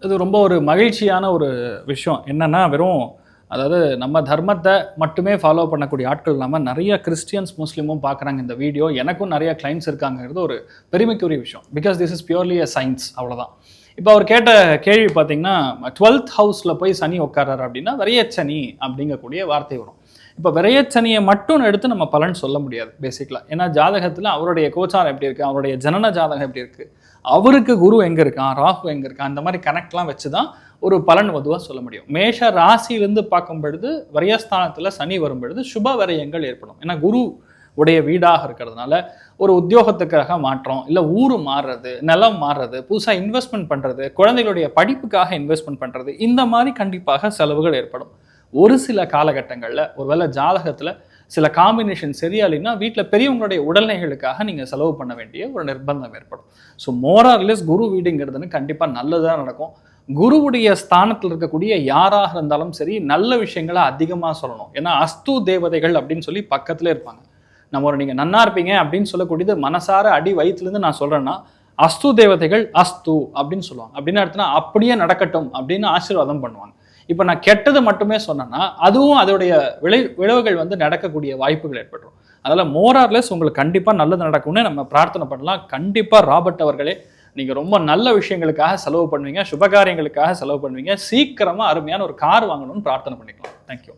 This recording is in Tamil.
இது ரொம்ப ஒரு மகிழ்ச்சியான ஒரு விஷயம். என்னன்னா, வெறும் அதாவது நம்ம தர்மத்த மட்டுமே ஃபாலோ பண்ணக்கூடிய ஆட்கள் இல்லாம, நெறைய கிறிஸ்டியன்ஸ், முஸ்லீமும் பார்க்குறாங்க இந்த வீடியோ. எனக்கும் நெறைய கிளையண்ட்ஸ் இருக்காங்கங்கிறது ஒரு பெருமைக்குரிய விஷயம். Because this is purely a science அவ்வளோதான். இப்போ அவர் கேட்ட கேள்வி பார்த்தீங்கன்னா, 12த் ஹவுஸ்ல போய் சனி உட்கார்றாரு அப்படின்னா, விரையச்சனி அப்படிங்கக்கூடிய வார்த்தை வரும். இப்போ விரையச்சனியை மட்டும் எடுத்து நம்ம பலன் சொல்ல முடியாது பேசிக்கலா. ஏன்னா ஜாதகத்தில் அவருடைய கோச்சாரம் எப்படி இருக்கு, அவருடைய ஜனன ஜாதகம் எப்படி இருக்கு, அவருக்கு குரு எங்க இருக்கான், ராகு எங்க இருக்கான், அந்த மாதிரி கனெக்ட்லாம் வச்சு தான் ஒரு பலன் பொதுவாக சொல்ல முடியும். மேஷ ராசியிலிருந்து பார்க்கும் பொழுது விரயஸ்தானத்தில் சனி வரும் பொழுது சுப விரயங்கள் ஏற்படும். ஏன்னா குரு உடைய வீடாக இருக்கிறதுனால ஒரு உத்தியோகத்துக்காக மாற்றம், இல்லை ஊர் மாறுறது, நிலம் மாறுறது, புதுசாக இன்வெஸ்ட்மெண்ட் பண்ணுறது, குழந்தைகளுடைய படிப்புக்காக இன்வெஸ்ட்மெண்ட் பண்ணுறது, இந்த மாதிரி கண்டிப்பாக செலவுகள் ஏற்படும். ஒரு சில காலகட்டங்களில் ஒருவேளை ஜாதகத்தில் சில காம்பினேஷன் சரியா இல்லைன்னா வீட்டில் பெரியவங்களுடைய உடல்நிலைகளுக்காக நீங்கள் செலவு பண்ண வேண்டிய ஒரு நிர்பந்தம் ஏற்படும். ஸோ மோரார்லெஸ் குரு வீடுங்கிறதுன்னு கண்டிப்பாக நல்லதாக நடக்கும். குருவுடைய ஸ்தானத்தில் இருக்கக்கூடிய யாராக இருந்தாலும் சரி, நல்ல விஷயங்களை அதிகமாக சொல்லணும். ஏன்னா அஸ்து தேவதைகள் அப்படின்னு சொல்லி பக்கத்துல இருப்பாங்க. நம்ம ஒரு நீங்கள் நன்னா இருப்பீங்க அப்படின்னு சொல்லக்கூடியது மனசார அடி வயிற்றுலேருந்து நான் சொல்கிறேன்னா, அஸ்து தேவதைகள் அஸ்து அப்படின்னு சொல்லுவாங்க. அப்படின்னு அர்த்தம்னா அப்படியே நடக்கட்டும் அப்படின்னு ஆசீர்வாதம் பண்ணுவாங்க. இப்போ நான் கெட்டது மட்டுமே சொன்னேன்னா அதுவும் அதோடைய விளைவுகள் வந்து நடக்கக்கூடிய வாய்ப்புகள் ஏற்பட்டுரும். அதனால் மோரார்லெஸ் உங்களுக்கு கண்டிப்பாக நல்லது நடக்கும்னு நம்ம பிரார்த்தனை பண்ணலாம். கண்டிப்பாக ராபர்ட் அவர்களே, நீங்கள் ரொம்ப நல்ல விஷயங்களுக்காக செலவு பண்ணுவீங்க, சுபகாரியங்களுக்காக செலவு பண்ணுவீங்க. சீக்கிரமாக அருமையான ஒரு கார் வாங்கணும்னு பிரார்த்தனை பண்ணிக்கலாம். தேங்க்யூ.